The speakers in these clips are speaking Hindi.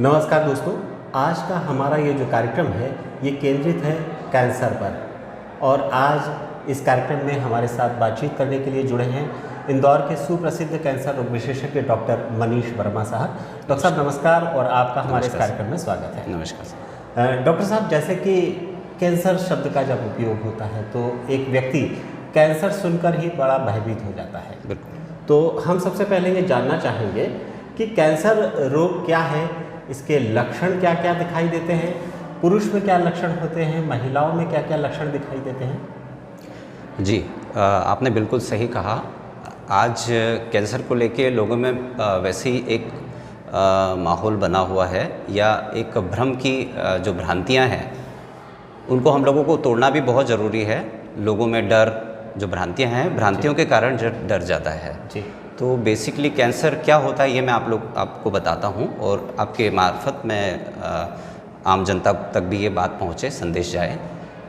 नमस्कार दोस्तों, आज का हमारा ये जो कार्यक्रम है ये केंद्रित है कैंसर पर। और आज इस कार्यक्रम में हमारे साथ बातचीत करने के लिए जुड़े हैं इंदौर के सुप्रसिद्ध कैंसर रोग विशेषज्ञ डॉक्टर मनीष वर्मा साहब। डॉक्टर साहब नमस्कार और आपका हमारे इस कार्यक्रम में स्वागत है। नमस्कार डॉक्टर साहब, जैसे कि कैंसर शब्द का जब उपयोग होता है तो एक व्यक्ति कैंसर सुनकर ही बड़ा भयभीत हो जाता है। बिल्कुल। तो हम सबसे पहले ये जानना चाहेंगे कि कैंसर रोग क्या है, इसके लक्षण क्या क्या दिखाई देते हैं, पुरुष में क्या लक्षण होते हैं, महिलाओं में क्या क्या लक्षण दिखाई देते हैं? जी, आपने बिल्कुल सही कहा। आज कैंसर को लेके लोगों में वैसे ही एक माहौल बना हुआ है या एक भ्रम की जो भ्रांतियां हैं उनको हम लोगों को तोड़ना भी बहुत ज़रूरी है। लोगों में डर, जो भ्रांतियां हैं, भ्रांतियों के कारण डर जाता है। जी। तो बेसिकली कैंसर क्या होता है ये मैं आपको बताता हूँ और आपके मार्फत में आम जनता तक भी ये बात पहुँचे, संदेश जाए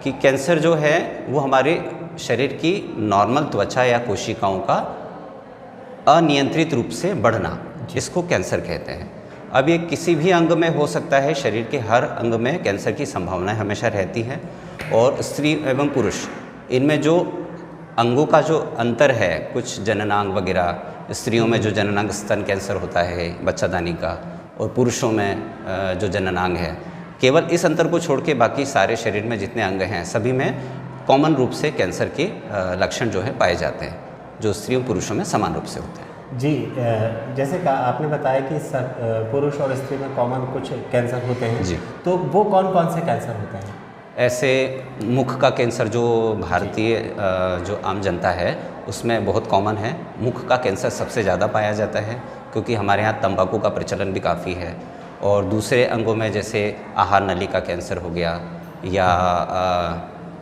कि कैंसर जो है वो हमारे शरीर की नॉर्मल त्वचा या कोशिकाओं का अनियंत्रित रूप से बढ़ना, इसको कैंसर कहते हैं। अब ये किसी भी अंग में हो सकता है, शरीर के हर अंग में कैंसर की संभावनाएं हमेशा रहती है। और स्त्री एवं पुरुष, इनमें जो अंगों का जो अंतर है, कुछ जननांग वगैरह, स्त्रियों में जो जननांग स्तन कैंसर होता है बच्चादानी का, और पुरुषों में जो जननांग है, केवल इस अंतर को छोड़ के बाकी सारे शरीर में जितने अंग हैं सभी में कॉमन रूप से कैंसर के लक्षण जो है पाए जाते हैं, जो स्त्रियों पुरुषों में समान रूप से होते हैं। जी, जैसे कि आपने बताया कि पुरुष और स्त्री में कॉमन कुछ कैंसर होते हैं। जी। तो वो कौन कौन से कैंसर होते हैं? ऐसे मुख का कैंसर जो भारतीय जो आम जनता है उसमें बहुत कॉमन है। मुख का कैंसर सबसे ज़्यादा पाया जाता है क्योंकि हमारे यहाँ तंबाकू का प्रचलन भी काफ़ी है। और दूसरे अंगों में जैसे आहार नली का कैंसर हो गया, या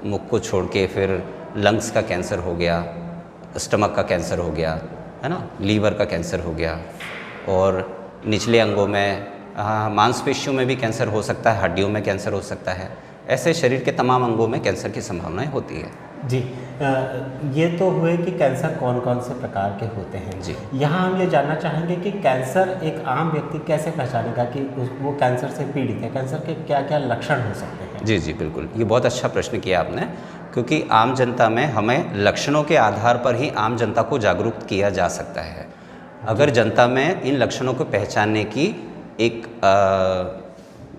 मुख को छोड़ के फिर लंग्स का कैंसर हो गया, स्टमक का कैंसर हो गया, है ना, लीवर का कैंसर हो गया। और निचले अंगों में मांसपेशियों में भी कैंसर हो सकता है, हड्डियों में कैंसर हो सकता है। ऐसे शरीर के तमाम अंगों में कैंसर की संभावनाएं होती है। जी, ये तो हुए कि कैंसर कौन कौन से प्रकार के होते हैं। जी। यहाँ हम ये जानना चाहेंगे कि कैंसर एक आम व्यक्ति कैसे पहचानेगा कि वो कैंसर से पीड़ित है, कैंसर के क्या क्या लक्षण हो सकते हैं? जी बिल्कुल, ये बहुत अच्छा प्रश्न किया आपने, क्योंकि आम जनता में हमें लक्षणों के आधार पर ही आम जनता को जागरूक किया जा सकता है। अगर जनता में इन लक्षणों को पहचानने की एक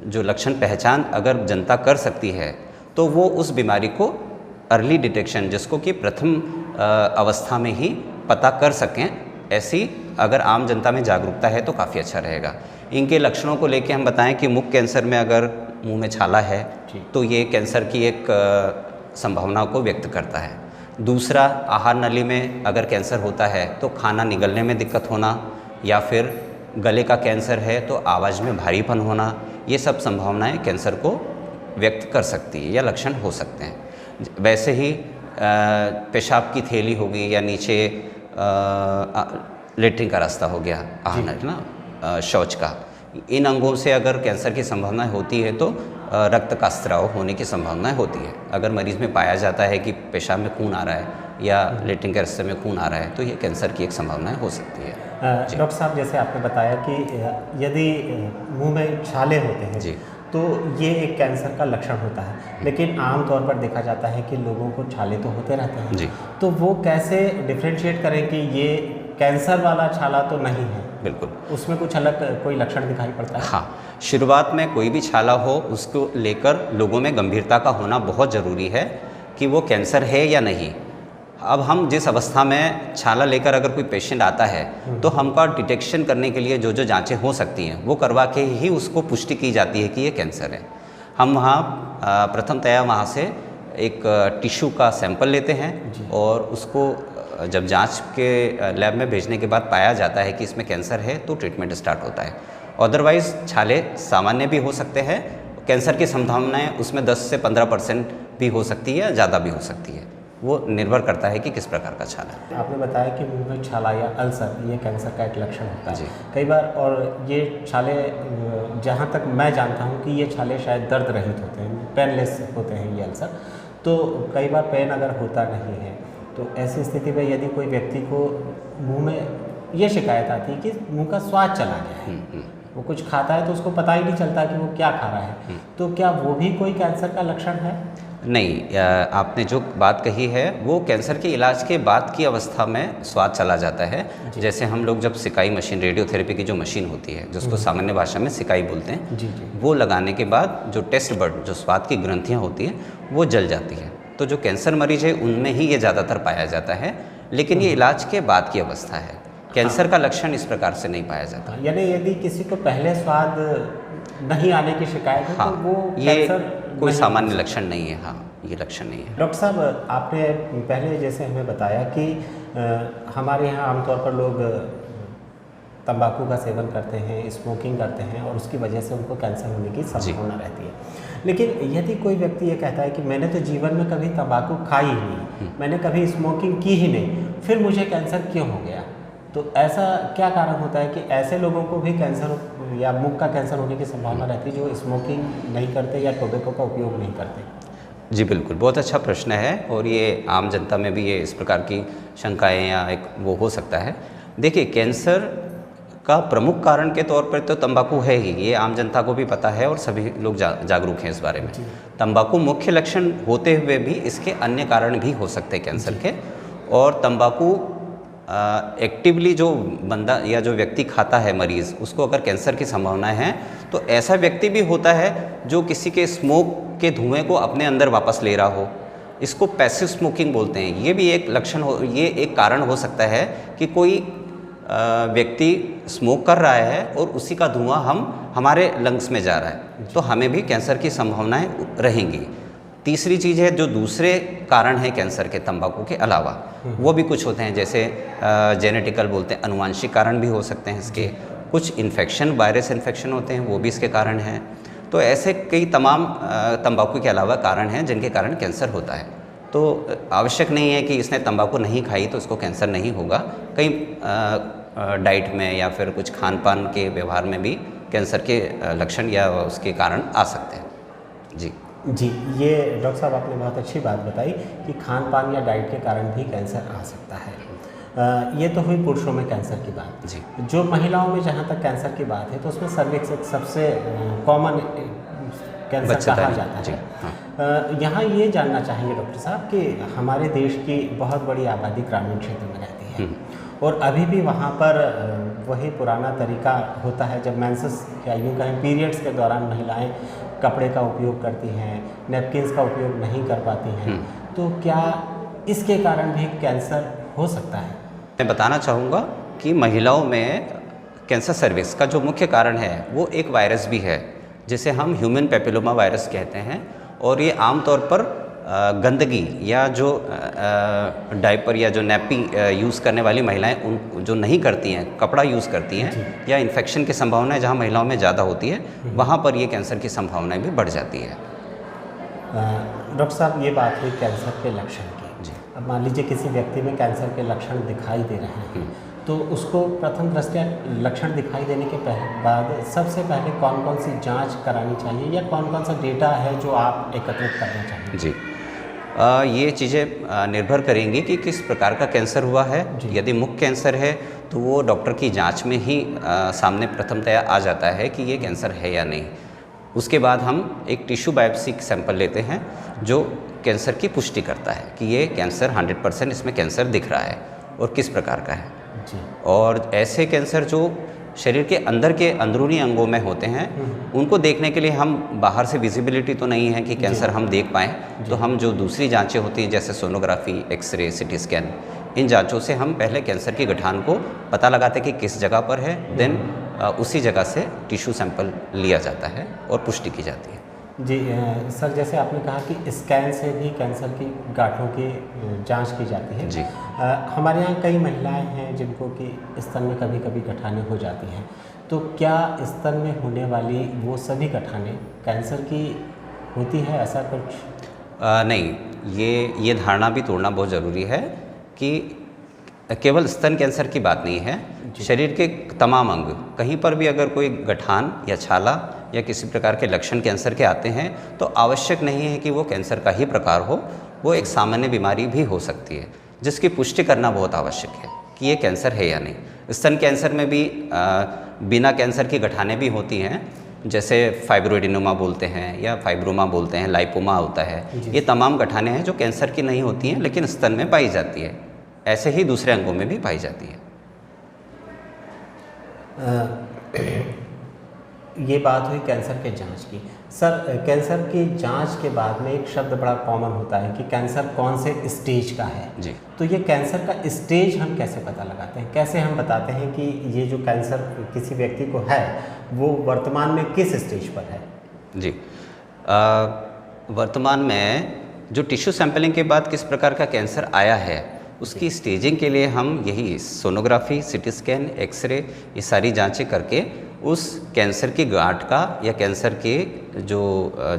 जो लक्षण पहचान अगर जनता कर सकती है तो वो उस बीमारी को अर्ली डिटेक्शन, जिसको कि प्रथम अवस्था में ही पता कर सकें, ऐसी अगर आम जनता में जागरूकता है तो काफ़ी अच्छा रहेगा। इनके लक्षणों को लेके हम बताएं कि मुख कैंसर में अगर मुंह में छाला है तो ये कैंसर की एक संभावना को व्यक्त करता है। दूसरा, आहार नली में अगर कैंसर होता है तो खाना निगलने में दिक्कत होना, या फिर गले का कैंसर है तो आवाज़ में भारीपन होना, ये सब संभावनाएं कैंसर को व्यक्त कर सकती है या लक्षण हो सकते हैं। वैसे ही पेशाब की थैली होगी या नीचे लेटरिन का रास्ता हो गया, ना शौच का, इन अंगों से अगर कैंसर की संभावनाएं होती है तो रक्त का स्राव होने की संभावनाएं होती है। अगर मरीज़ में पाया जाता है कि पेशाब में खून आ रहा है या लेटरिन के रास्ते में खून आ रहा है तो ये कैंसर की एक संभावनाएं हो सकती है। डॉक्टर साहब, जैसे आपने बताया कि यदि मुंह में छाले होते हैं जी, तो ये एक कैंसर का लक्षण होता है, लेकिन आमतौर पर देखा जाता है कि लोगों को छाले तो होते रहते हैं। जी। तो वो कैसे डिफ्रेंशिएट करें कि ये कैंसर वाला छाला तो नहीं है? बिल्कुल, उसमें कुछ अलग कोई लक्षण दिखाई पड़ता है? हाँ, शुरुआत में कोई भी छाला हो उसको लेकर लोगों में गंभीरता का होना बहुत ज़रूरी है कि वो कैंसर है या नहीं। अब हम जिस अवस्था में छाला लेकर अगर कोई पेशेंट आता है तो हमका डिटेक्शन करने के लिए जो जो जांचें हो सकती हैं वो करवा के ही उसको पुष्टि की जाती है कि ये कैंसर है। हम वहाँ प्रथमतया वहाँ से एक टिश्यू का सैंपल लेते हैं और उसको जब जांच के लैब में भेजने के बाद पाया जाता है कि इसमें कैंसर है तो ट्रीटमेंट स्टार्ट होता है। अदरवाइज़ छाले सामान्य भी हो सकते हैं, कैंसर की संभावनाएँ उसमें 10 से 15% भी हो सकती है, ज़्यादा भी हो सकती है। वो निर्भर करता है कि किस प्रकार का छाला है। आपने बताया कि मुंह में छाला या अल्सर ये कैंसर का एक लक्षण होता है। जी। कई बार, और ये छाले जहाँ तक मैं जानता हूँ कि ये छाले शायद दर्द रहित होते हैं, पेनलेस होते हैं ये अल्सर। तो कई बार पेन अगर होता नहीं है तो ऐसी स्थिति में यदि कोई व्यक्ति को मुंह में ये शिकायत आती है कि मुंह का स्वाद चला गया है, वो कुछ खाता है तो उसको पता ही नहीं चलता कि वो क्या खा रहा है। तो क्या वो भी कोई कैंसर का लक्षण है? नहीं, आपने जो बात कही है वो कैंसर के इलाज के बाद की अवस्था में स्वाद चला जाता है। जैसे हम लोग जब सिकाई मशीन, रेडियोथेरेपी की जो मशीन होती है जिसको सामान्य भाषा में सिकाई बोलते हैं, जी जी। वो लगाने के बाद जो टेस्ट बड, जो स्वाद की ग्रंथियाँ होती हैं, वो जल जाती है। तो जो कैंसर मरीज है उनमें ही ये ज़्यादातर पाया जाता है, लेकिन ये इलाज के बाद की अवस्था है। कैंसर का लक्षण इस प्रकार से नहीं पाया जाता। यानी यदि किसी को पहले स्वाद नहीं आने की शिकायत है हाँ, तो वो ये कैंसर कोई नहीं सामान्य लक्षण नहीं है। हाँ, ये लक्षण नहीं है। डॉक्टर साहब, आपने पहले जैसे हमें बताया कि हमारे यहाँ आमतौर पर लोग तंबाकू का सेवन करते हैं, स्मोकिंग करते हैं और उसकी वजह से उनको कैंसर होने की संभावना रहती है। लेकिन यदि कोई व्यक्ति ये कहता है कि मैंने तो जीवन में कभी तंबाकू खाई ही नहीं, मैंने कभी स्मोकिंग की ही नहीं, फिर मुझे कैंसर क्यों हो गया? तो ऐसा क्या कारण होता है कि ऐसे लोगों को भी कैंसर या मुख का कैंसर होने की संभावना रहती है जो स्मोकिंग नहीं करते या टोबैको का उपयोग नहीं करते? जी बिल्कुल, बहुत अच्छा प्रश्न है और ये आम जनता में भी ये इस प्रकार की शंकाएँ या एक वो हो सकता है। देखिए, कैंसर का प्रमुख कारण के तौर पर तो तंबाकू है ही, ये आम जनता को भी पता है और सभी लोग जागरूक हैं इस बारे में। तंबाकू मुख्य लक्षण होते हुए भी इसके अन्य कारण भी हो सकते हैं कैंसर के। और तंबाकू एक्टिवली जो बंदा या जो व्यक्ति खाता है, मरीज़, उसको अगर कैंसर की संभावनाएं हैं तो ऐसा व्यक्ति भी होता है जो किसी के स्मोक के धुएं को अपने अंदर वापस ले रहा हो। इसको पैसिव स्मोकिंग बोलते हैं। ये भी एक लक्षण हो, ये एक कारण हो सकता है कि कोई व्यक्ति स्मोक कर रहा है और उसी का धुआं हमारे लंग्स में जा रहा है, तो हमें भी कैंसर की संभावनाएं रहेंगी। तीसरी चीज़ है, जो दूसरे कारण हैं कैंसर के तंबाकू के अलावा, वो भी कुछ होते हैं, जैसे जेनेटिकल बोलते हैं, अनुवांशिक कारण भी हो सकते हैं इसके। कुछ इन्फेक्शन, वायरस इन्फेक्शन होते हैं, वो भी इसके कारण हैं। तो ऐसे कई तमाम तंबाकू के अलावा कारण हैं जिनके कारण कैंसर होता है। तो आवश्यक नहीं है कि इसने तंबाकू नहीं खाई तो इसको कैंसर नहीं होगा। कई डाइट में या फिर कुछ खान पान के व्यवहार में भी कैंसर के लक्षण या उसके कारण आ सकते हैं। जी जी, ये डॉक्टर साहब आपने बहुत अच्छी बात बताई कि खान पान या डाइट के कारण भी कैंसर आ सकता है। ये तो हुई पुरुषों में कैंसर की बात। जी। जो महिलाओं में जहाँ तक कैंसर की बात है तो उसमें सर्विक्स एक सबसे कॉमन कैंसर कहा जाता है। हाँ। यहाँ ये जानना चाहेंगे डॉक्टर साहब कि हमारे देश की बहुत बड़ी आबादी ग्रामीण क्षेत्र में रहती है और अभी भी वहाँ पर वही पुराना तरीका होता है, जब मेंसेस या यूँ कहें पीरियड्स के दौरान महिलाएं कपड़े का उपयोग करती हैं, नैपकिन्स का उपयोग नहीं कर पाती हैं, तो क्या इसके कारण भी कैंसर हो सकता है? मैं बताना चाहूँगा कि महिलाओं में कैंसर सर्विक्स का जो मुख्य कारण है वो एक वायरस भी है जिसे हम ह्यूमन पेपिलोमा वायरस कहते हैं। और ये आमतौर पर गंदगी या जो डायपर या जो नैपी यूज़ करने वाली महिलाएं उन जो नहीं करती हैं, कपड़ा यूज़ करती हैं, या इन्फेक्शन की संभावनाएं जहां महिलाओं में ज़्यादा होती है, वहां पर ये कैंसर की संभावनाएं भी बढ़ जाती है। डॉक्टर साहब, ये बात हुई कैंसर के लक्षण की। जी। अब मान लीजिए किसी व्यक्ति में कैंसर के लक्षण दिखाई दे रहे हैं, तो उसको प्रथम दृष्टया लक्षण दिखाई देने के बाद सबसे पहले कौन कौन सी जांच करानी चाहिए या कौन कौन सा डेटा है जो आप एकत्रित करना चाहेंगे? जी, ये चीज़ें निर्भर करेंगी कि किस प्रकार का कैंसर हुआ है। यदि मुख्य कैंसर है तो वो डॉक्टर की जांच में ही सामने प्रथमतया आ जाता है कि ये कैंसर है या नहीं। उसके बाद हम एक टिश्यू बायोप्सी सैंपल लेते हैं जो कैंसर की पुष्टि करता है कि ये कैंसर 100% इसमें कैंसर दिख रहा है और किस प्रकार का है। जी। और ऐसे कैंसर जो शरीर के अंदर के अंदरूनी अंगों में होते हैं, उनको देखने के लिए हम बाहर से विजिबिलिटी तो नहीं है कि कैंसर हम देख पाएँ, तो हम जो दूसरी जांचें होती हैं जैसे सोनोग्राफी, एक्सरे, सिटी स्कैन, इन जांचों से हम पहले कैंसर की गठान को पता लगाते हैं कि किस जगह पर है, देन उसी जगह से टिश्यू सैंपल लिया जाता है और पुष्टि की जाती है। जी सर, जैसे आपने कहा कि स्कैन से भी कैंसर की गांठों की जांच की जाती है। जी। हमारे यहाँ कई महिलाएं हैं जिनको कि स्तन में कभी कभी गठानें हो जाती हैं, तो क्या स्तन में होने वाली वो सभी गठानें कैंसर की होती है, ऐसा कुछ? नहीं, ये धारणा भी तोड़ना बहुत ज़रूरी है कि केवल स्तन कैंसर की बात नहीं है, शरीर के तमाम अंग, कहीं पर भी अगर कोई गठान या छाला या किसी प्रकार के लक्षण कैंसर के आते हैं तो आवश्यक नहीं है कि वो कैंसर का ही प्रकार हो, वो एक सामान्य बीमारी भी हो सकती है जिसकी पुष्टि करना बहुत आवश्यक है कि ये कैंसर है या नहीं। स्तन कैंसर में भी बिना कैंसर की गठानें भी होती हैं, जैसे फाइब्रोएडिनोमा बोलते हैं या फाइब्रोमा बोलते हैं, लाइपोमा होता है। ये तमाम गठानें हैं जो कैंसर की नहीं होती हैं लेकिन स्तन में पाई जाती है। ऐसे ही दूसरे अंगों में भी पाई जाती है। ये बात हुई कैंसर के जांच की। सर, कैंसर की जांच के बाद में एक शब्द बड़ा कॉमन होता है कि कैंसर कौन से स्टेज का है। जी। तो ये कैंसर का स्टेज हम कैसे पता लगाते हैं, कैसे हम बताते हैं कि ये जो कैंसर किसी व्यक्ति को है वो वर्तमान में किस स्टेज पर है? जी, वर्तमान में जो टिश्यू सैंपलिंग के बाद किस प्रकार का कैंसर आया है उसकी स्टेजिंग के लिए हम यही सोनोग्राफी, सीटी स्कैन, एक्सरे, ये सारी जांचें करके उस कैंसर की गांठ का या कैंसर के जो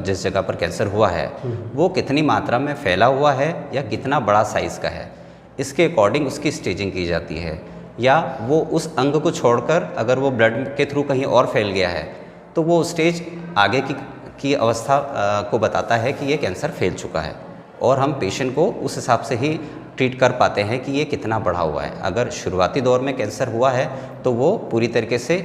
जिस जगह पर कैंसर हुआ है वो कितनी मात्रा में फैला हुआ है या कितना बड़ा साइज़ का है, इसके अकॉर्डिंग उसकी स्टेजिंग की जाती है। या वो उस अंग को छोड़कर अगर वो ब्लड के थ्रू कहीं और फैल गया है तो वो स्टेज आगे की अवस्था को बताता है कि ये कैंसर फैल चुका है, और हम पेशेंट को उस हिसाब से ही ट्रीट कर पाते हैं कि ये कितना बढ़ा हुआ है। अगर शुरुआती दौर में कैंसर हुआ है तो वो पूरी तरीके से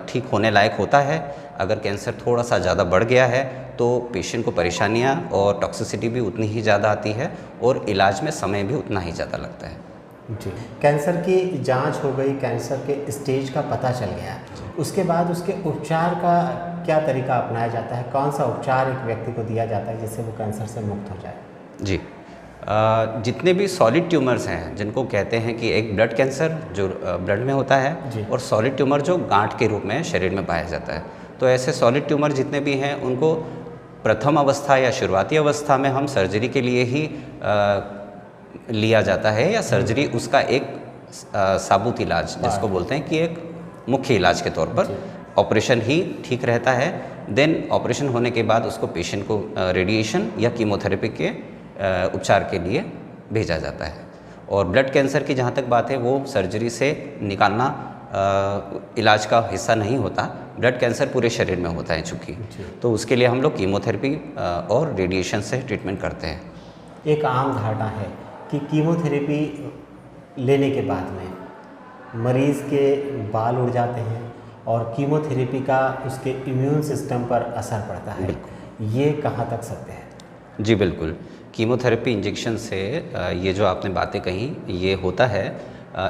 ठीक होने लायक होता है। अगर कैंसर थोड़ा सा ज़्यादा बढ़ गया है तो पेशेंट को परेशानियाँ और टॉक्सिसिटी भी उतनी ही ज़्यादा आती है और इलाज में समय भी उतना ही ज़्यादा लगता है। जी, कैंसर की जांच हो गई, कैंसर के स्टेज का पता चल गया, उसके बाद उसके उपचार का क्या तरीका अपनाया जाता है? कौन सा उपचार एक व्यक्ति को दिया जाता है जिससे वो कैंसर से मुक्त हो जाए? जी, जितने भी सॉलिड ट्यूमर्स हैं जिनको कहते हैं कि एक ब्लड कैंसर जो ब्लड में होता है और सॉलिड ट्यूमर जो गांठ के रूप में शरीर में पाया जाता है, तो ऐसे सॉलिड ट्यूमर जितने भी हैं उनको प्रथम अवस्था या शुरुआती अवस्था में हम सर्जरी के लिए ही लिया जाता है, या सर्जरी उसका एक साबुत इलाज जिसको बोलते हैं कि एक मुख्य इलाज के तौर पर ऑपरेशन ही ठीक रहता है। देन ऑपरेशन होने के बाद उसको पेशेंट को रेडिएशन या कीमोथेरेपी के उपचार के लिए भेजा जाता है। और ब्लड कैंसर की जहाँ तक बात है वो सर्जरी से निकालना इलाज का हिस्सा नहीं होता। ब्लड कैंसर पूरे शरीर में होता है चूँकि, तो उसके लिए हम लोग कीमोथेरेपी और रेडिएशन से ट्रीटमेंट करते हैं। एक आम धारणा है कि कीमोथेरेपी लेने के बाद में मरीज़ के बाल उड़ जाते हैं और कीमोथेरेपी का उसके इम्यून सिस्टम पर असर पड़ता है, ये कहाँ तक सत्य है? जी बिल्कुल, कीमोथेरेपी इंजेक्शन से ये जो आपने बातें कही ये होता है,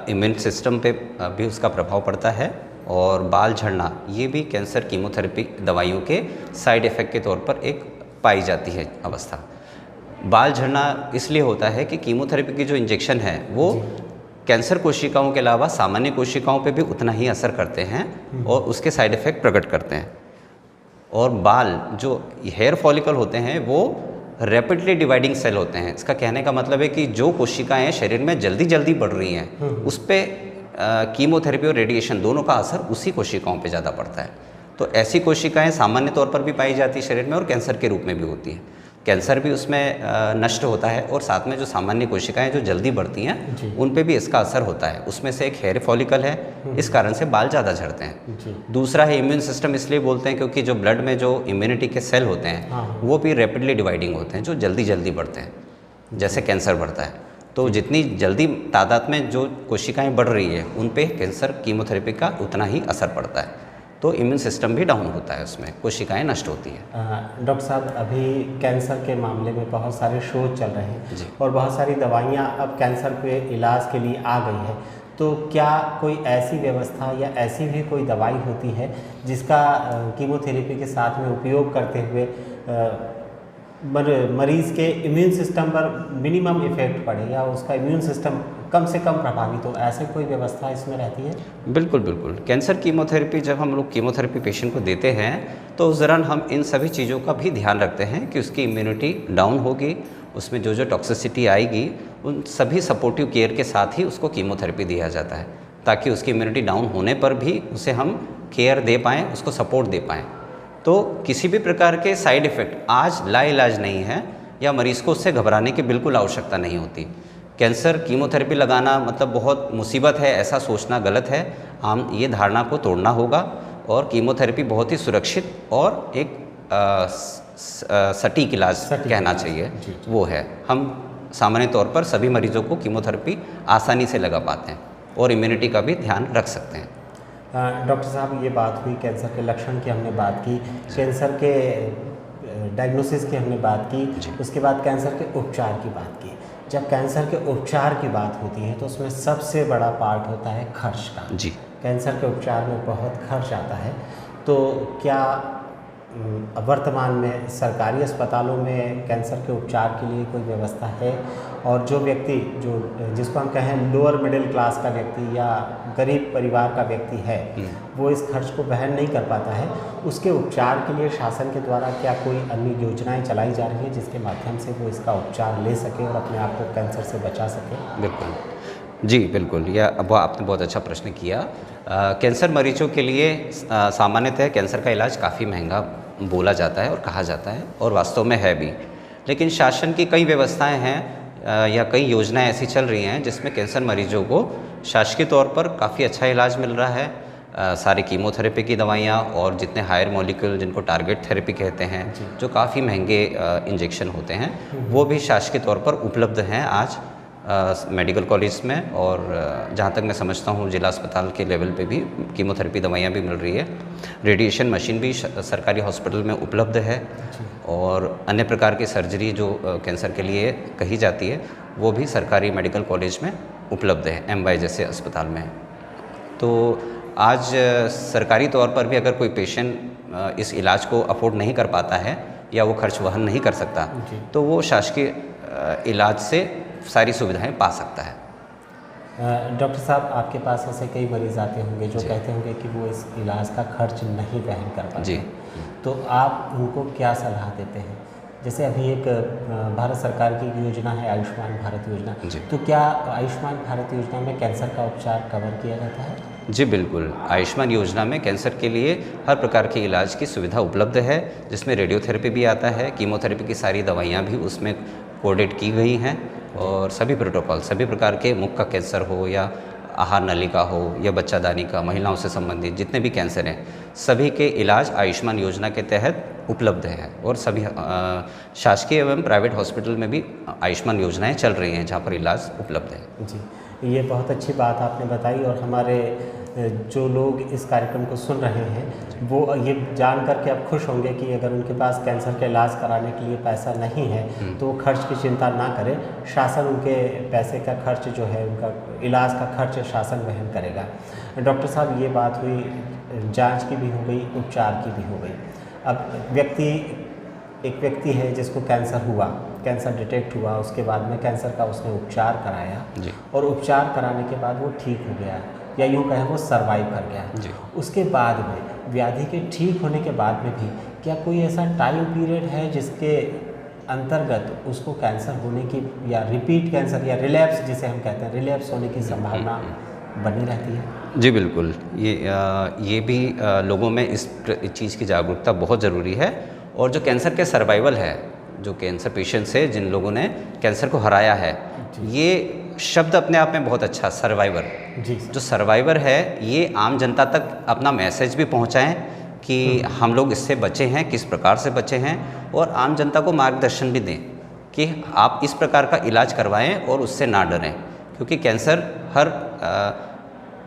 इम्यून सिस्टम पे भी उसका प्रभाव पड़ता है। और बाल झड़ना ये भी कैंसर कीमोथेरेपी दवाइयों के साइड इफ़ेक्ट के तौर पर एक पाई जाती है अवस्था। बाल झड़ना इसलिए होता है कि कीमोथेरेपी की जो इंजेक्शन है वो कैंसर कोशिकाओं के अलावा सामान्य कोशिकाओं पे भी उतना ही असर करते हैं और उसके साइड इफ़ेक्ट प्रकट करते हैं। और बाल जो हेयर फॉलिकल होते हैं वो रैपिडली डिवाइडिंग सेल होते हैं। इसका कहने का मतलब है कि जो कोशिकाएं शरीर में जल्दी जल्दी बढ़ रही हैं उस पर कीमोथेरेपी और रेडिएशन दोनों का असर उसी कोशिकाओं पे ज़्यादा पड़ता है। तो ऐसी कोशिकाएं सामान्य तौर पर भी पाई जाती है शरीर में और कैंसर के रूप में भी होती है। कैंसर भी उसमें नष्ट होता है और साथ में जो सामान्य कोशिकाएं जो जल्दी बढ़ती हैं उन पे भी इसका असर होता है। उसमें से एक हेयर फॉलिकल है, इस कारण से बाल ज़्यादा झड़ते हैं। दूसरा है इम्यून सिस्टम, इसलिए बोलते हैं क्योंकि जो ब्लड में जो इम्यूनिटी के सेल होते हैं वो भी रैपिडली डिवाइडिंग होते हैं, जो जल्दी जल्दी बढ़ते हैं, जैसे कैंसर बढ़ता है। तो जितनी जल्दी तादाद में जो कोशिकाएँ बढ़ रही है उन पर कैंसर कीमोथेरेपी का उतना ही असर पड़ता है, तो इम्यून सिस्टम भी डाउन होता है, उसमें कोशिकाएं नष्ट होती हैं। डॉक्टर साहब, अभी कैंसर के मामले में बहुत सारे शोध चल रहे हैं और बहुत सारी दवाइयाँ अब कैंसर के इलाज के लिए आ गई है, तो क्या कोई ऐसी व्यवस्था या ऐसी भी कोई दवाई होती है जिसका कीमोथेरेपी के साथ में उपयोग करते हुए मरीज़ के इम्यून सिस्टम पर मिनिमम इफ़ेक्ट पड़े या उसका इम्यून सिस्टम कम से कम प्रभावित हो, ऐसे कोई व्यवस्था इसमें रहती है? बिल्कुल बिल्कुल। कैंसर कीमोथेरेपी जब हम लोग कीमोथेरेपी पेशेंट को देते हैं तो उस दौरान हम इन सभी चीज़ों का भी ध्यान रखते हैं कि उसकी इम्यूनिटी डाउन होगी, उसमें जो जो टॉक्सिसिटी आएगी उन सभी सपोर्टिव केयर के साथ ही उसको कीमोथेरेपी दिया जाता है, ताकि उसकी इम्यूनिटी डाउन होने पर भी उसे हम केयर दे पाएँ, उसको सपोर्ट दे पाएँ। तो किसी भी प्रकार के साइड इफ़ेक्ट आज लाइलाज नहीं है या मरीज़ को उससे घबराने की बिल्कुल आवश्यकता नहीं होती। कैंसर कीमोथेरेपी लगाना मतलब बहुत मुसीबत है, ऐसा सोचना गलत है। हम ये धारणा को तोड़ना होगा और कीमोथेरेपी बहुत ही सुरक्षित और एक सटीक इलाज कहना चाहिए वो है। हम सामान्य तौर पर सभी मरीजों को कीमोथेरेपी आसानी से लगा पाते हैं। और इम्यूनिटी का भी ध्यान रख सकते हैं। डॉक्टर साहब, ये बात हुई कैंसर के लक्षण की, हमने बात की, कैंसर के डायग्नोसिस की हमने बात की, उसके बाद कैंसर के उपचार की बात की। जब कैंसर के उपचार की बात होती है तो उसमें सबसे बड़ा पार्ट होता है खर्च का। जी। कैंसर के उपचार में बहुत खर्च आता है, तो क्या वर्तमान में सरकारी अस्पतालों में कैंसर के उपचार के लिए कोई व्यवस्था है? और जो व्यक्ति जिसको हम कहें लोअर मिडिल क्लास का व्यक्ति या गरीब परिवार का व्यक्ति है, वो इस खर्च को वहन नहीं कर पाता है, उसके उपचार के लिए शासन के द्वारा क्या कोई अन्य योजनाएं चलाई जा रही है जिसके माध्यम से वो इसका उपचार ले सके और अपने आप को कैंसर से बचा सके? बिल्कुल जी, बिल्कुल। यह अब आपने बहुत अच्छा प्रश्न किया। कैंसर मरीजों के लिए सामान्यतः कैंसर का इलाज काफ़ी महंगा बोला जाता है और कहा जाता है, और वास्तव में है भी। लेकिन शासन की कई व्यवस्थाएं हैं या कई योजनाएं ऐसी चल रही हैं जिसमें कैंसर मरीजों को शासकीय तौर पर काफ़ी अच्छा इलाज मिल रहा है। सारी कीमोथेरेपी की दवाइयाँ और जितने हायर मॉलिक्यूल, जिनको टारगेट थेरेपी कहते हैं, जो काफ़ी महंगे इंजेक्शन होते हैं, वो भी शासकीय तौर पर उपलब्ध हैं आज मेडिकल कॉलेज में। और जहाँ तक मैं समझता हूँ जिला अस्पताल के लेवल पे भी कीमोथेरेपी दवाइयाँ भी मिल रही है। रेडिएशन मशीन भी सरकारी हॉस्पिटल में उपलब्ध है, और अन्य प्रकार की सर्जरी जो कैंसर के लिए कही जाती है वो भी सरकारी मेडिकल कॉलेज में उपलब्ध है, MY जैसे अस्पताल में। तो आज सरकारी तौर पर भी अगर कोई पेशेंट इस इलाज को अफोर्ड नहीं कर पाता है या वो खर्च वहन नहीं कर सकता, तो वो शासकीय इलाज से सारी सुविधाएं पा सकता है। डॉक्टर साहब, आपके पास ऐसे कई मरीज आते होंगे जो कहते होंगे कि वो इस इलाज का खर्च नहीं वहन कर पाते, तो आप उनको क्या सलाह देते हैं? जैसे अभी एक भारत सरकार की योजना है आयुष्मान भारत योजना, तो क्या आयुष्मान भारत योजना में कैंसर का उपचार कवर किया जाता है? जी बिल्कुल। आयुष्मान योजना में कैंसर के लिए हर प्रकार के इलाज की सुविधा उपलब्ध है, जिसमें रेडियोथेरेपी भी आता है, कीमोथेरेपी की सारी दवाइयाँ भी उसमें कोडेड की गई हैं, और सभी प्रोटोकॉल, सभी प्रकार के मुख का कैंसर हो या आहार नलिका हो या बच्चादानी का, महिलाओं से संबंधित जितने भी कैंसर हैं, सभी के इलाज आयुष्मान योजना के तहत उपलब्ध है। और सभी शासकीय एवं प्राइवेट हॉस्पिटल में भी आयुष्मान योजनाएं चल रही हैं जहाँ पर इलाज उपलब्ध है। जी, ये बहुत अच्छी बात आपने बताई, और हमारे जो लोग इस कार्यक्रम को सुन रहे हैं वो ये जान कर के अब खुश होंगे कि अगर उनके पास कैंसर का इलाज कराने के लिए पैसा नहीं है तो वो खर्च की चिंता ना करें। शासन उनके पैसे का खर्च जो है, उनका इलाज का खर्च शासन वहन करेगा। डॉक्टर साहब, ये बात हुई जांच की भी हो गई, उपचार की भी हो गई। अब एक व्यक्ति है जिसको कैंसर हुआ, कैंसर डिटेक्ट हुआ, उसके बाद में कैंसर का उसने उपचार कराया और उपचार कराने के बाद वो ठीक हो गया, या यूँ कहें वो सर्वाइव कर गया। उसके बाद में व्याधि के ठीक होने के बाद में भी क्या कोई ऐसा टाइम पीरियड है जिसके अंतर्गत उसको कैंसर होने की, या रिपीट कैंसर या रिलैप्स जिसे हम कहते हैं, रिलैप्स होने की संभावना बनी रहती है? जी बिल्कुल। ये भी लोगों में इस चीज़ की जागरूकता बहुत ज़रूरी है। और जो कैंसर के सर्वाइवल है, जो कैंसर पेशेंट्स है जिन लोगों ने कैंसर को हराया है, ये शब्द अपने आप में बहुत अच्छा, सर्वाइवर। जो सर्वाइवर है, ये आम जनता तक अपना मैसेज भी पहुंचाएं कि हम लोग इससे बचे हैं, किस प्रकार से बचे हैं, और आम जनता को मार्गदर्शन भी दें कि आप इस प्रकार का इलाज करवाएं और उससे ना डरें। क्योंकि कैंसर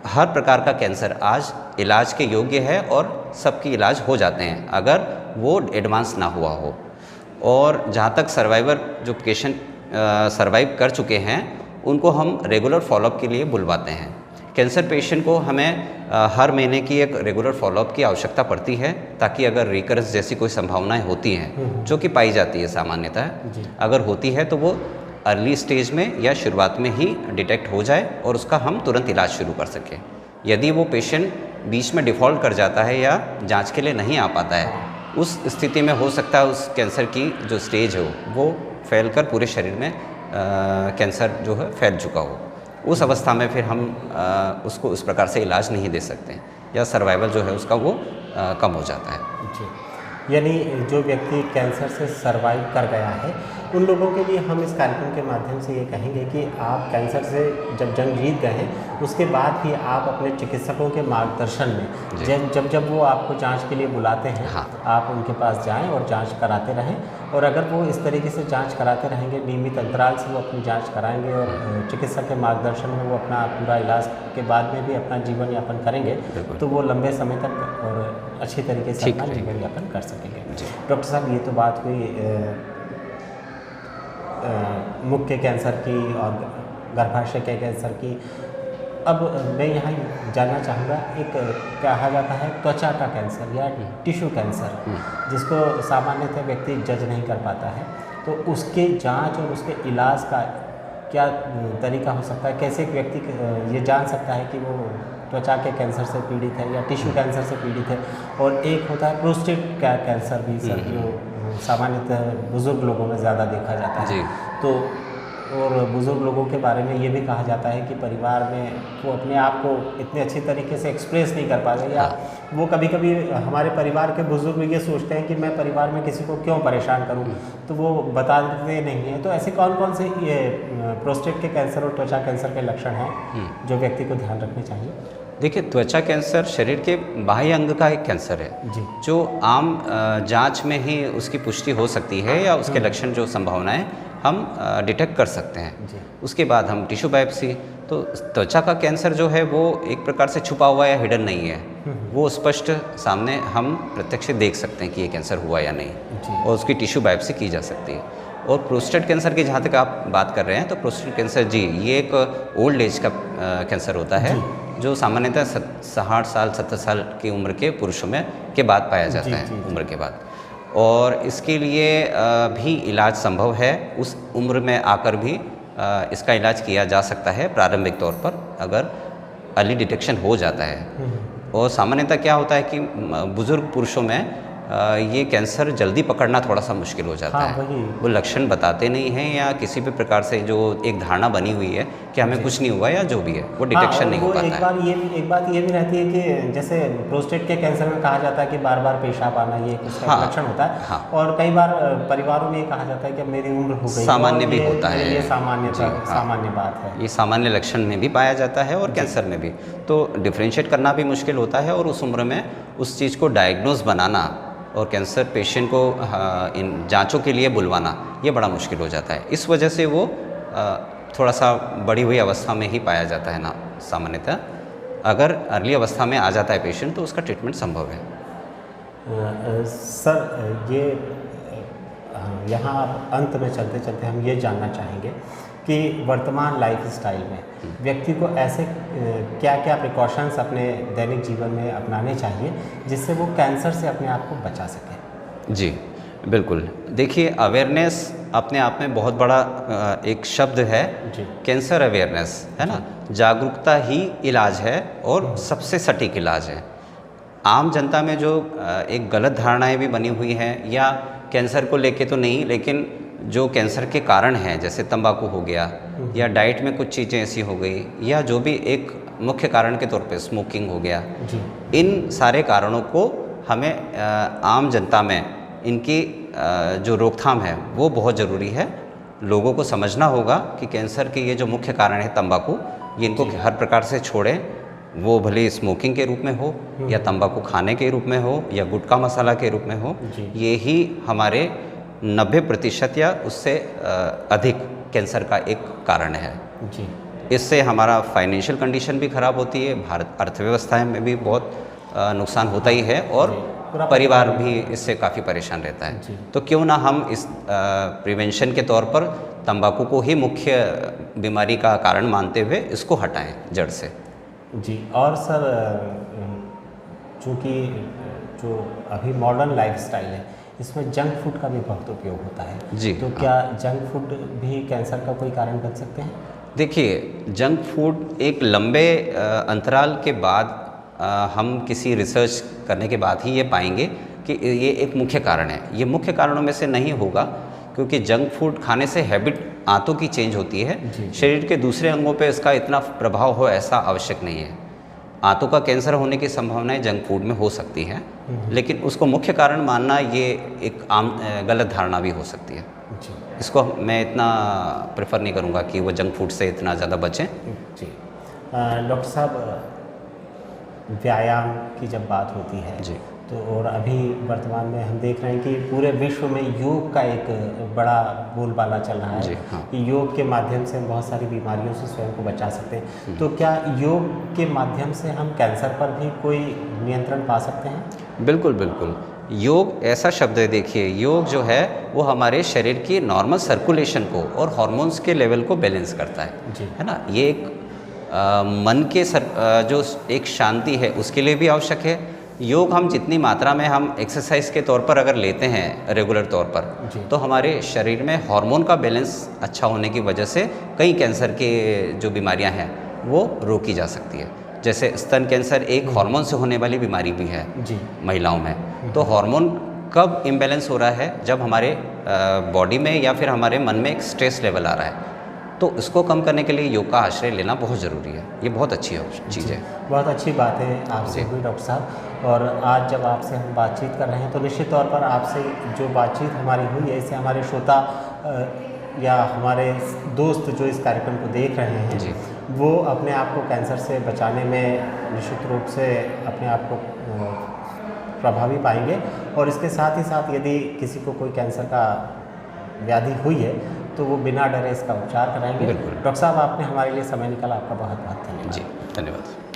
हर प्रकार का कैंसर आज इलाज के योग्य है और सबकी इलाज हो जाते हैं अगर वो एडवांस ना हुआ हो। और जहाँ तक सर्वाइवर, जो पेशेंट सर्वाइव कर चुके हैं, उनको हम रेगुलर फॉलोअप के लिए बुलवाते हैं। कैंसर पेशेंट को हमें हर महीने की एक रेगुलर फॉलोअप की आवश्यकता पड़ती है, ताकि अगर रिकरेंस जैसी कोई संभावनाएं होती हैं, जो कि पाई जाती है सामान्यतः, अगर होती है तो वो अर्ली स्टेज में या शुरुआत में ही डिटेक्ट हो जाए और उसका हम तुरंत इलाज शुरू कर सकें। यदि वो पेशेंट बीच में डिफ़ॉल्ट कर जाता है या जांच के लिए नहीं आ पाता है, उस स्थिति में हो सकता है उस कैंसर की जो स्टेज हो वो फैलकर पूरे शरीर में कैंसर जो है फैल चुका हो। उस अवस्था में फिर हम उसको उस प्रकार से इलाज नहीं दे सकते, या सर्वाइवल जो है उसका वो कम हो जाता है। जी, यानी जो व्यक्ति कैंसर से सर्वाइव कर गया है, उन लोगों के लिए हम इस कार्यक्रम के माध्यम से ये कहेंगे कि आप कैंसर से जब जंग जीत गए हैं उसके बाद भी आप अपने चिकित्सकों के मार्गदर्शन में जब वो आपको जांच के लिए बुलाते हैं, हाँ। आप उनके पास जाएं और जांच कराते रहें। और अगर वो इस तरीके से जांच कराते रहेंगे, नियमित अंतराल से वो अपनी जांच कराएंगे और चिकित्सक के मार्गदर्शन में वो अपना पूरा इलाज के बाद में भी अपना जीवन यापन करेंगे, तो वो लंबे समय तक और अच्छी तरीके से अपना जीवन यापन कर सकेंगे। डॉक्टर साहब, ये तो बात हुई मुख के कैंसर की और गर्भाशय के कैंसर की। अब मैं यहाँ जानना चाहूँगा, एक कहा जाता है त्वचा का कैंसर या टिश्यू कैंसर, जिसको सामान्यतः व्यक्ति जज नहीं कर पाता है, तो उसके जांच और उसके इलाज का क्या तरीका हो सकता है? कैसे एक व्यक्ति ये जान सकता है कि वो त्वचा के कैंसर से पीड़ित है या टिश्यू कैंसर से पीड़ित है? और एक होता है प्रोस्टेट का कैंसर भी सर, जो सामान्यतः बुज़ुर्ग लोगों में ज़्यादा देखा जाता है। तो और बुज़ुर्ग लोगों के बारे में ये भी कहा जाता है कि परिवार में वो अपने आप को इतने अच्छी तरीके से एक्सप्रेस नहीं कर पाते, या वो कभी कभी हमारे परिवार के बुज़ुर्ग ये सोचते हैं कि मैं परिवार में किसी को क्यों परेशान करूं, तो वो बताते नहीं हैं। तो ऐसे कौन कौन से ये प्रोस्टेट के कैंसर और त्वचा कैंसर के लक्षण हैं जो व्यक्ति को ध्यान रखने चाहिए? देखिए, त्वचा कैंसर शरीर के बाह्य अंग का एक कैंसर है जी, जो आम जांच में ही उसकी पुष्टि हो सकती है या उसके लक्षण जो संभावनाएं हम डिटेक्ट कर सकते हैं। उसके बाद हम टिश्यू बायोप्सी, तो त्वचा का कैंसर जो है वो एक प्रकार से छुपा हुआ या हिडन नहीं है, वो स्पष्ट सामने हम प्रत्यक्ष देख सकते हैं कि ये कैंसर हुआ या नहीं, और उसकी टिश्यू बायोप्सी की जा सकती है। और प्रोस्टेट कैंसर की जहाँ तक आप बात कर रहे हैं, तो प्रोस्टेट कैंसर जी ये एक ओल्ड एज का कैंसर होता है जो सामान्यतः 60 साल 70 साल की उम्र के पुरुषों में के बाद पाया जाता है, उम्र के बाद। और इसके लिए भी इलाज संभव है, उस उम्र में आकर भी इसका इलाज किया जा सकता है प्रारंभिक तौर पर, अगर अर्ली डिटेक्शन हो जाता है। और सामान्यतः क्या होता है कि बुज़ुर्ग पुरुषों में ये कैंसर जल्दी पकड़ना थोड़ा सा मुश्किल हो जाता है। वो लक्षण बताते नहीं हैं या किसी भी प्रकार से जो एक धारणा बनी हुई है कि हमें कुछ नहीं हुआ या जो भी है, वो डिटेक्शन नहीं हो पाता है। एक बात ये भी रहती है कि जैसे प्रोस्टेट के कैंसर में कहा जाता है कि बार बार पेशाब आना ये इसका लक्षण होता है, और कई बार परिवारों में ये कहा जाता है कि मेरी उम्र हो गई, सामान्य भी होता है, ये सामान्य बात है, ये सामान्य लक्षण में भी पाया जाता है और कैंसर में भी। तो डिफ्रेंशिएट करना भी मुश्किल होता है, और उस उम्र में उस चीज़ को डायग्नोज बनाना और कैंसर पेशेंट को इन जांचों के लिए बुलवाना ये बड़ा मुश्किल हो जाता है। इस वजह से वो थोड़ा सा बढ़ी हुई अवस्था में ही पाया जाता है ना सामान्यतः। अगर अर्ली अवस्था में आ जाता है पेशेंट तो उसका ट्रीटमेंट संभव है। सर, ये यहाँ अंत में चलते चलते हम ये जानना चाहेंगे कि वर्तमान लाइफ स्टाइल में व्यक्ति को ऐसे क्या क्या प्रिकॉशंस अपने दैनिक जीवन में अपनाने चाहिए जिससे वो कैंसर से अपने आप को बचा सके? जी बिल्कुल, देखिए अवेयरनेस अपने आप में बहुत बड़ा एक शब्द है, कैंसर अवेयरनेस है ना। जागरूकता ही इलाज है और सबसे सटीक इलाज है। आम जनता में जो एक गलत धारणाएं भी बनी हुई हैं, या कैंसर को लेके तो नहीं, लेकिन जो कैंसर के कारण हैं जैसे तंबाकू हो गया या डाइट में कुछ चीज़ें ऐसी हो गई, या जो भी एक मुख्य कारण के तौर पे स्मोकिंग हो गया, इन सारे कारणों को हमें आम जनता में इनकी जो रोकथाम है वो बहुत ज़रूरी है। लोगों को समझना होगा कि कैंसर के ये जो मुख्य कारण है तंबाकू, ये इनको हर प्रकार से छोड़ें, वो भले स्मोकिंग के रूप में हो या तंबाकू खाने के रूप में हो या गुटखा मसाला के रूप में हो, ये ही हमारे 90% या उससे अधिक कैंसर का एक कारण है। जी, इससे हमारा फाइनेंशियल कंडीशन भी ख़राब होती है, भारत अर्थव्यवस्था में भी बहुत नुकसान होता ही है, और परिवार भी इससे काफ़ी परेशान रहता है। तो क्यों ना हम इस प्रिवेंशन के तौर पर तंबाकू को ही मुख्य बीमारी का कारण मानते हुए इसको हटाएं जड़ से। जी, और सर चूँकि जो अभी मॉडर्न लाइफस्टाइल है इसमें जंक फूड का भी बहुत उपयोग होता है जी, तो क्या जंक फूड भी कैंसर का कोई कारण बन सकते हैं? देखिए, जंक फूड एक लंबे अंतराल के बाद हम किसी रिसर्च करने के बाद ही ये पाएंगे कि ये एक मुख्य कारण है। ये मुख्य कारणों में से नहीं होगा, क्योंकि जंक फूड खाने से हैबिट आंतों की चेंज होती है, शरीर के दूसरे अंगों पे इसका इतना प्रभाव हो ऐसा आवश्यक नहीं है। आंतों का कैंसर होने की संभावनाएं जंक फूड में हो सकती हैं, लेकिन उसको मुख्य कारण मानना ये एक आम गलत धारणा भी हो सकती है। जी इसको मैं इतना प्रेफर नहीं करूँगा कि वो जंक फूड से इतना ज़्यादा बचें। जी। डॉक्टर साहब, व्यायाम की जब बात होती है जी तो और अभी वर्तमान में हम देख रहे हैं कि पूरे विश्व में योग का एक बड़ा बोलबाला चल रहा है जी, हाँ। कि योग के माध्यम से हम बहुत सारी बीमारियों से स्वयं को बचा सकते हैं। तो क्या योग के माध्यम से हम कैंसर पर भी कोई नियंत्रण पा सकते हैं? बिल्कुल बिल्कुल। योग ऐसा शब्द है, देखिए योग जो है वो हमारे शरीर की नॉर्मल सर्कुलेशन को और हार्मोन्स के लेवल को बैलेंस करता है। जी। है ना, ये एक मन के जो एक शांति है उसके लिए भी आवश्यक है। योग हम जितनी मात्रा में हम एक्सरसाइज के तौर पर अगर लेते हैं रेगुलर तौर पर, जी। तो हमारे शरीर में हार्मोन का बैलेंस अच्छा होने की वजह से कई कैंसर के जो बीमारियां हैं वो रोकी जा सकती है। जैसे स्तन कैंसर एक हार्मोन से होने वाली बीमारी भी है जी। महिलाओं में। तो हार्मोन कब इम्बैलेंस हो रहा है? जब हमारे बॉडी में या फिर हमारे मन में एक स्ट्रेस लेवल आ रहा है, तो इसको कम करने के लिए योग का आश्रय लेना बहुत ज़रूरी है। ये बहुत अच्छी चीज़ है। बहुत अच्छी बात है आपसे हुई डॉक्टर साहब। और आज जब आपसे हम बातचीत कर रहे हैं तो निश्चित तौर पर आपसे जो बातचीत हमारी हुई है इससे हमारे श्रोता या हमारे दोस्त जो इस कार्यक्रम को देख रहे हैं जी। वो अपने आप को कैंसर से बचाने में निश्चित रूप से अपने आप को प्रभावी पाएंगे। और इसके साथ ही साथ यदि किसी को कोई कैंसर का व्याधि हुई है तो वो बिना डरे इसका उपचार कराएंगे। बिल्कुल। डॉक्टर साहब, आपने हमारे लिए समय निकाला, आपका बहुत बहुत धन्यवाद। जी, धन्यवाद।